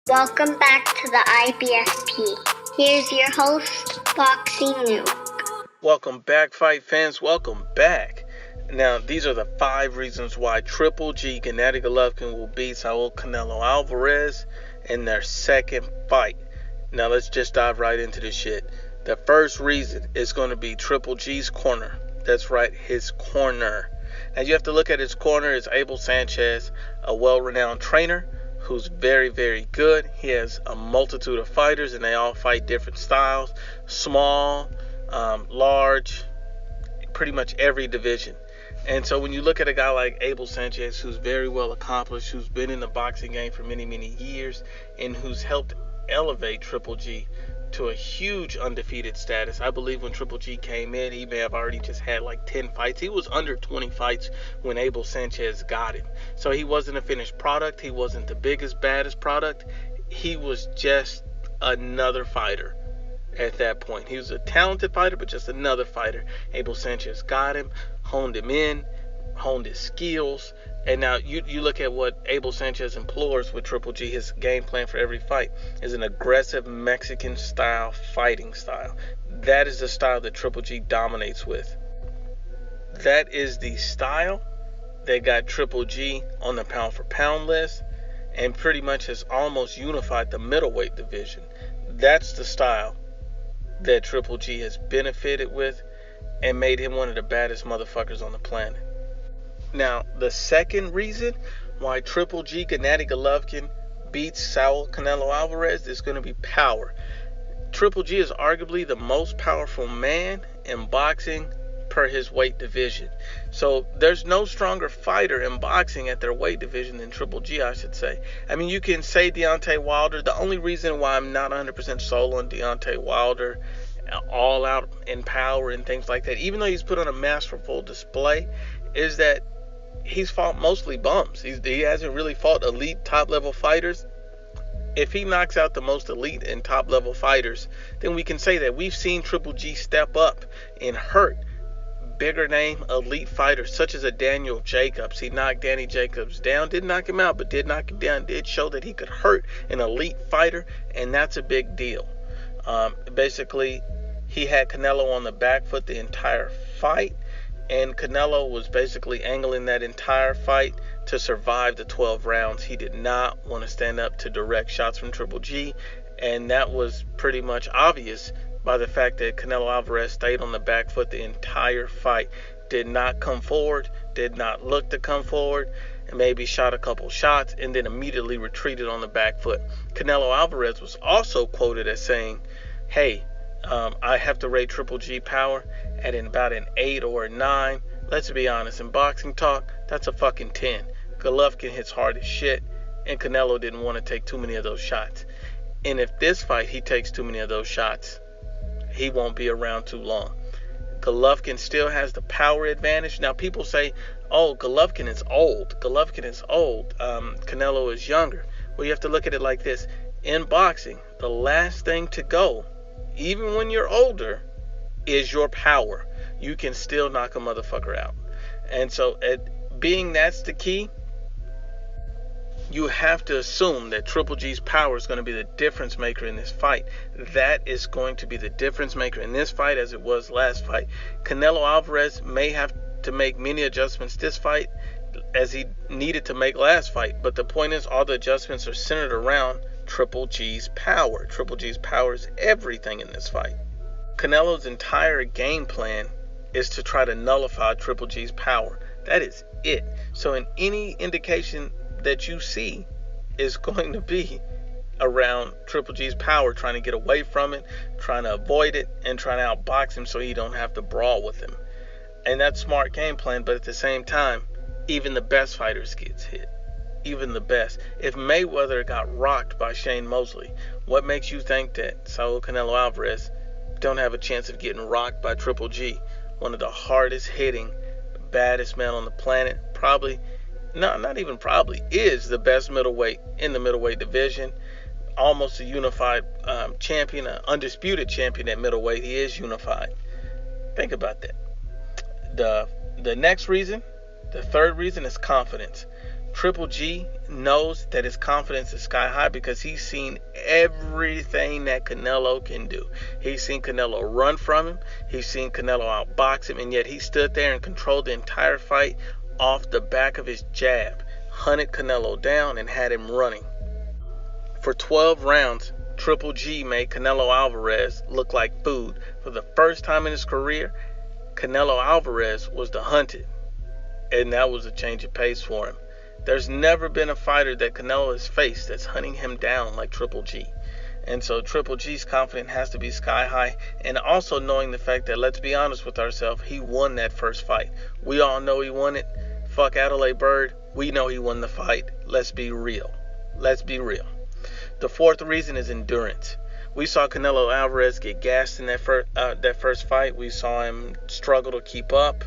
Welcome back to the IBFP. Here's your host, Boxing Nuke. Welcome back, fight fans. Welcome back. Now, these are the 5 reasons why Triple G, Gennady Golovkin, will beat Saul Canelo Alvarez in their second fight. Now, let's just dive right into this shit. The first reason is going to be Triple G's corner. That's right, his corner. Now, you have to look at his corner. It's Abel Sanchez, a well-renowned trainer who's very, very good. He has a multitude of fighters, and they all fight different styles. Small, large, pretty much every division. And so when you look at a guy like Abel Sanchez, who's very well accomplished, who's been in the boxing game for many, many years, and who's helped elevate Triple G to a huge undefeated status. I believe when Triple G came in, he may have already just had like 10 fights. He was under 20 fights when Abel Sanchez got him. So he wasn't a finished product. He wasn't the biggest, baddest product. He was just another fighter at that point. He was a talented fighter, but just another fighter. Abel Sanchez got him, honed him in, honed his skills. And now you look at what Abel Sanchez implores with Triple G. His game plan for every fight is an aggressive Mexican style fighting style. That is the style that Triple G dominates with. That is the style that got Triple G on the pound for pound list and pretty much has almost unified the middleweight division. That's the style that Triple G has benefited with and made him one of the baddest motherfuckers on the planet. Now, the second reason why Triple G, Gennady Golovkin, beats Saul Canelo Alvarez is going to be power. Triple G is arguably the most powerful man in boxing per his weight division. So there's no stronger fighter in boxing at their weight division than Triple G, I should say. I mean, you can say Deontay Wilder. The only reason why I'm not 100% sold on Deontay Wilder, all out in power and things like that, even though he's put on a masterful display, is that he's fought mostly bums. He hasn't really fought elite top-level fighters. If he knocks out the most elite and top-level fighters, then we can say that we've seen Triple G step up and hurt bigger name elite fighters such as a Daniel Jacobs. He knocked Danny Jacobs down, didn't knock him out, but did knock him down, did show that he could hurt an elite fighter, and that's a big deal. Basically, he had Canelo on the back foot the entire fight, and Canelo was basically angling that entire fight to survive the 12 rounds. He did not want to stand up to direct shots from Triple G, and that was pretty much obvious by the fact that Canelo Alvarez stayed on the back foot the entire fight. Did not come forward, did not look to come forward, and maybe shot a couple shots and then immediately retreated on the back foot. Canelo Alvarez was also quoted as saying, hey, I have to rate Triple G power at about an 8 or a 9. Let's be honest, in boxing talk, that's a fucking 10. Golovkin hits hard as shit, and Canelo didn't want to take too many of those shots. And if this fight he takes too many of those shots, he won't be around too long. Golovkin still has the power advantage. Now people say, oh, Golovkin is old. Canelo is younger. Well, you have to look at it like this. In boxing, the last thing to go, even when you're older, is your power. You can still knock a motherfucker out. And so, being that's the key, you have to assume that Triple G's power is going to be the difference maker in this fight. That is going to be the difference maker in this fight as it was last fight. Canelo Alvarez may have to make many adjustments this fight as he needed to make last fight. But the point is, all the adjustments are centered around Triple G's power. Triple G's power is everything in this fight. Canelo's entire game plan is to try to nullify Triple G's power. That is it. So in any indication that you see is going to be around Triple G's power, trying to get away from it, trying to avoid it, and trying to outbox him so you don't have to brawl with him. And that's smart game plan, but at the same time, even the best fighters gets hit. Even the best. If Mayweather got rocked by Shane Mosley, what makes you think that Saul Canelo Alvarez don't have a chance of getting rocked by Triple G, one of the hardest hitting, baddest men on the planet? Probably, not even probably, is the best middleweight in the middleweight division. Almost a unified champion, an undisputed champion at middleweight. He is unified. Think about that. The next reason, the third reason, is confidence. Triple G knows that his confidence is sky high because he's seen everything that Canelo can do. He's seen Canelo run from him. He's seen Canelo outbox him, and yet he stood there and controlled the entire fight off the back of his jab, hunted Canelo down, and had him running. For 12 rounds, Triple G made Canelo Alvarez look like food. For the first time in his career, Canelo Alvarez was the hunted, and that was a change of pace for him. There's never been a fighter that Canelo has faced that's hunting him down like Triple G. And so Triple G's confidence has to be sky high, and also knowing the fact that, let's be honest with ourselves, he won that first fight. We all know he won it. Fuck Adelaide Bird. We know he won the fight. Let's be real. Let's be real. The fourth reason is endurance. We saw Canelo Alvarez get gassed in that first fight. We saw him struggle to keep up.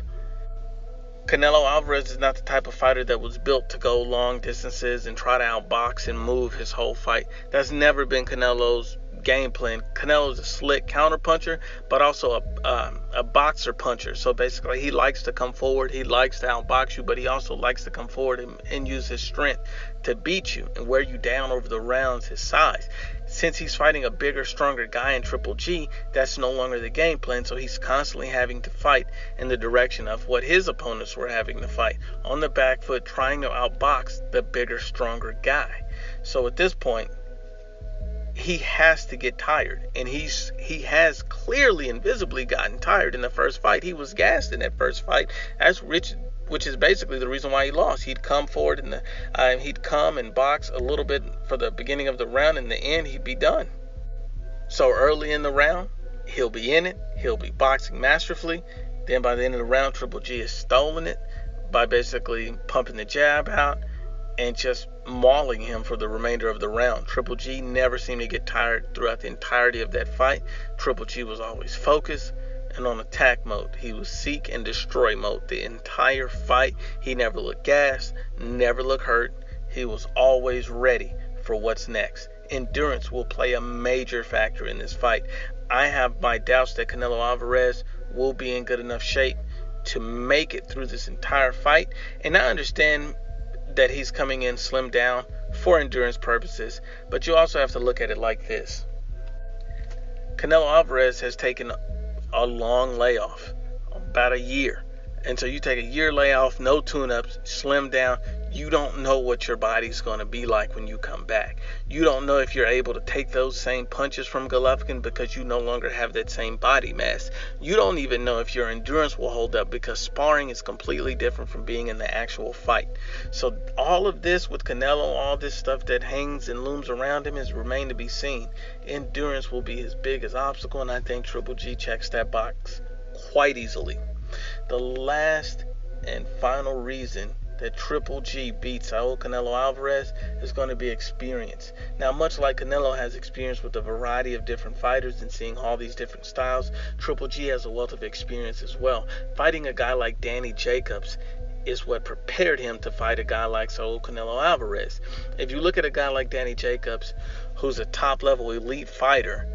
Canelo Alvarez is not the type of fighter that was built to go long distances and try to outbox and move his whole fight. That's never been Canelo's game plan. Canelo's a slick counterpuncher, but also a boxer puncher. So basically, he likes to come forward. He likes to outbox you, but he also likes to come forward and use his strength to beat you and wear you down over the rounds, his size. Since he's fighting a bigger, stronger guy in Triple G, that's no longer the game plan, so he's constantly having to fight in the direction of what his opponents were having to fight, on the back foot, trying to outbox the bigger, stronger guy. So at this point, he has to get tired, and he has clearly and visibly gotten tired in the first fight. He was gassed in that first fight, which is basically the reason why he lost. He'd come forward he'd come and box a little bit for the beginning of the round. In the end, he'd be done. So early in the round, he'll be in it. He'll be boxing masterfully. Then by the end of the round, Triple G has stolen it by basically pumping the jab out and just mauling him for the remainder of the round. Triple G never seemed to get tired throughout the entirety of that fight. Triple G was always focused and on attack mode. He was seek and destroy mode the entire fight. He never looked gassed, never looked hurt. He was always ready for what's next. Endurance will play a major factor in this fight. I have my doubts that Canelo Alvarez will be in good enough shape to make it through this entire fight. And I understand that he's coming in slimmed down for endurance purposes, but you also have to look at it like this. Canelo Alvarez has taken a long layoff, about a year. And so you take a year layoff, no tune-ups, slim down. You don't know what your body's going to be like when you come back. You don't know if you're able to take those same punches from Golovkin because you no longer have that same body mass. You don't even know if your endurance will hold up because sparring is completely different from being in the actual fight. So all of this with Canelo, all this stuff that hangs and looms around him has remained to be seen. Endurance will be his biggest obstacle, and I think Triple G checks that box quite easily. The last and final reason that Triple G beats Saul Canelo Alvarez is going to be experience. Now, much like Canelo has experience with a variety of different fighters and seeing all these different styles, Triple G has a wealth of experience as well. Fighting a guy like Danny Jacobs is what prepared him to fight a guy like Saul Canelo Alvarez. If you look at a guy like Danny Jacobs, who's a top-level elite fighter,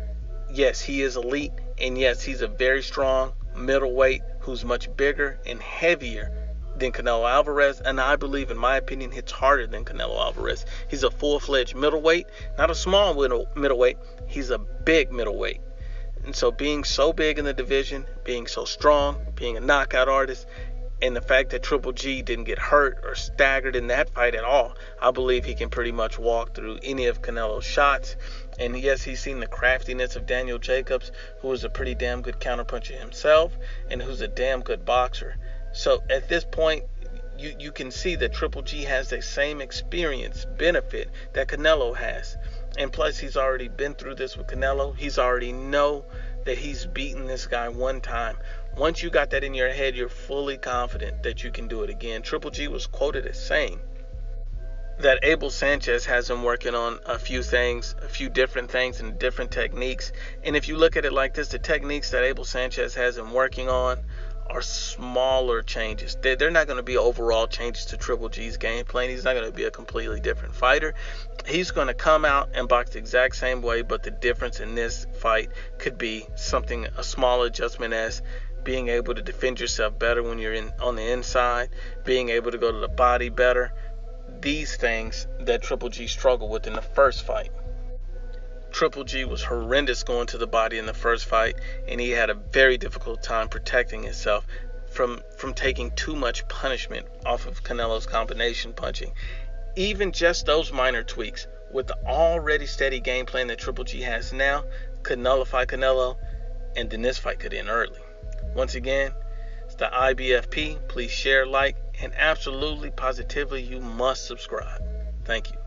yes, he is elite, and yes, he's a very strong middleweight who's much bigger and heavier than Canelo Alvarez, and I believe, in my opinion, hits harder than Canelo Alvarez. He's a full-fledged middleweight, not a small middleweight. He's a big middleweight. And so being so big in the division, being so strong, being a knockout artist, and the fact that Triple G didn't get hurt or staggered in that fight at all, I believe he can pretty much walk through any of Canelo's shots. And yes, he's seen the craftiness of Daniel Jacobs, who is a pretty damn good counterpuncher himself and who's a damn good boxer. So at this point, you can see that Triple G has the same experience benefit that Canelo has. And plus, he's already been through this with Canelo. He's already know that he's beaten this guy one time. Once you got that in your head, you're fully confident that you can do it again. Triple G was quoted as saying that Abel Sanchez has him working on a few different things and different techniques. And if you look at it like this, the techniques that Abel Sanchez has him working on are smaller changes. They're not going to be overall changes to Triple G's game plan. He's not going to be a completely different fighter. He's going to come out and box the exact same way, but the difference in this fight could be a small adjustment as being able to defend yourself better when you're on the inside, being able to go to the body better, these things that Triple G struggled with in the first fight. Triple G was horrendous going to the body in the first fight, and he had a very difficult time protecting himself from taking too much punishment off of Canelo's combination punching. Even just those minor tweaks, with the already steady game plan that Triple G has now, could nullify Canelo, and then this fight could end early. Once again, it's the IBFP. Please share, like, and absolutely, positively, you must subscribe. Thank you.